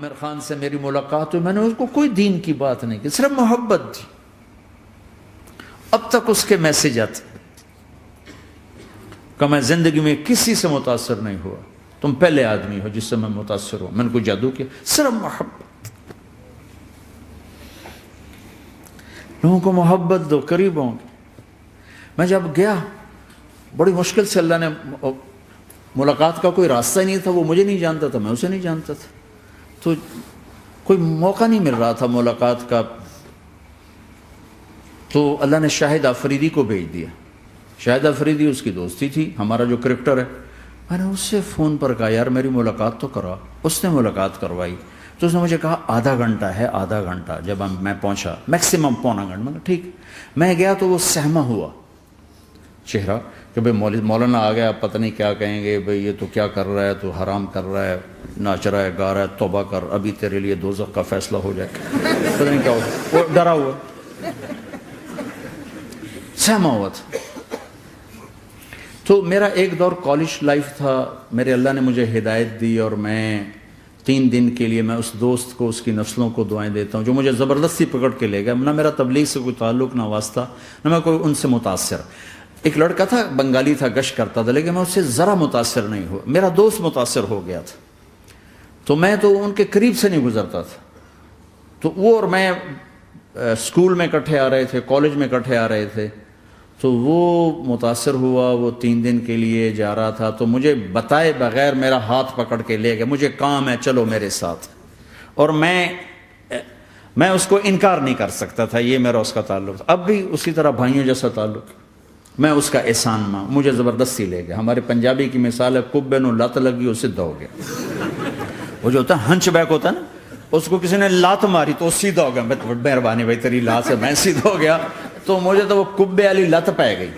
عامر خان سے میری ملاقات ہوئی، میں نے اس کو کوئی دین کی بات نہیں کی، صرف محبت تھی. اب تک اس کے میسج آتے کہ میں زندگی میں کسی سے متاثر نہیں ہوا، تم پہلے آدمی ہو جس سے میں متاثر ہوں. میں نے کوئی جادو کیا، صرف محبت. لوگوں کو محبت دو، قریب ہوں گے. میں جب گیا بڑی مشکل سے اللہ نے، ملاقات کا کوئی راستہ ہی نہیں تھا، وہ مجھے نہیں جانتا تھا، میں اسے نہیں جانتا تھا، تو کوئی موقع نہیں مل رہا تھا ملاقات کا. تو اللہ نے شاہد آفریدی کو بھیج دیا. شاہد آفریدی اس کی دوستی تھی، ہمارا جو کرکٹر ہے. میں نے اس سے فون پر کہا یار میری ملاقات تو کرا. اس نے ملاقات کروائی. تو اس نے مجھے کہا آدھا گھنٹہ ہے، آدھا گھنٹہ. جب میں پہنچا میکسیمم پونا گھنٹہ. میں نے ٹھیک. میں گیا تو وہ سہما ہوا چہرہ کہ بھئی مولانا آ گیا، پتہ نہیں کیا کہیں گے، بھئی یہ تو کیا کر رہا ہے، تو حرام کر رہا ہے، ناچ رہا ہے، گا رہا ہے، توبہ کر، ابھی تیرے لیے دوزخ کا فیصلہ ہو جائے. پتہ نہیں کیا ہو، وہ ڈرا ہوا سہما ہوا تھا. تو میرا ایک دور کالج لائف تھا. میرے اللہ نے مجھے ہدایت دی اور میں 3 دن کے لیے میں اس دوست کو، اس کی نسلوں کو دعائیں دیتا ہوں جو مجھے زبردستی پکڑ کے لے گیا. نہ میرا تبلیغ سے کوئی تعلق، نہ واسطہ، نہ میں کوئی ان سے متاثر. ایک لڑکا تھا، بنگالی تھا، گشت کرتا تھا، لیکن میں اس سے ذرا متاثر نہیں ہوا. میرا دوست متاثر ہو گیا تھا، تو میں تو ان کے قریب سے نہیں گزرتا تھا. تو وہ اور میں اسکول میں اکٹھے آ رہے تھے، کالج میں اکٹھے آ رہے تھے. تو وہ متاثر ہوا، وہ 3 دن کے لیے جا رہا تھا، تو مجھے بتائے بغیر میرا ہاتھ پکڑ کے لے گیا. مجھے کام ہے، چلو میرے ساتھ. اور میں اس کو انکار نہیں کر سکتا تھا، یہ میرا اس کا تعلق تھا. اب بھی اسی طرح بھائیوں جیسا تعلق. میں اس کا احسان ماں، مجھے زبردستی لے گیا. ہمارے پنجابی کی مثال ہے، کبے نو لت لگی وہ سیدھا ہو گیا. وہ جو ہوتا ہے ہنچ بیک ہوتا ہے نا، اس کو کسی نے لات ماری تو وہ سیدھا ہو گیا. مہربانی بھائی تیری لات سے میں سیدھا ہو گیا. تو مجھے تو وہ کبے والی لت پہ گئی.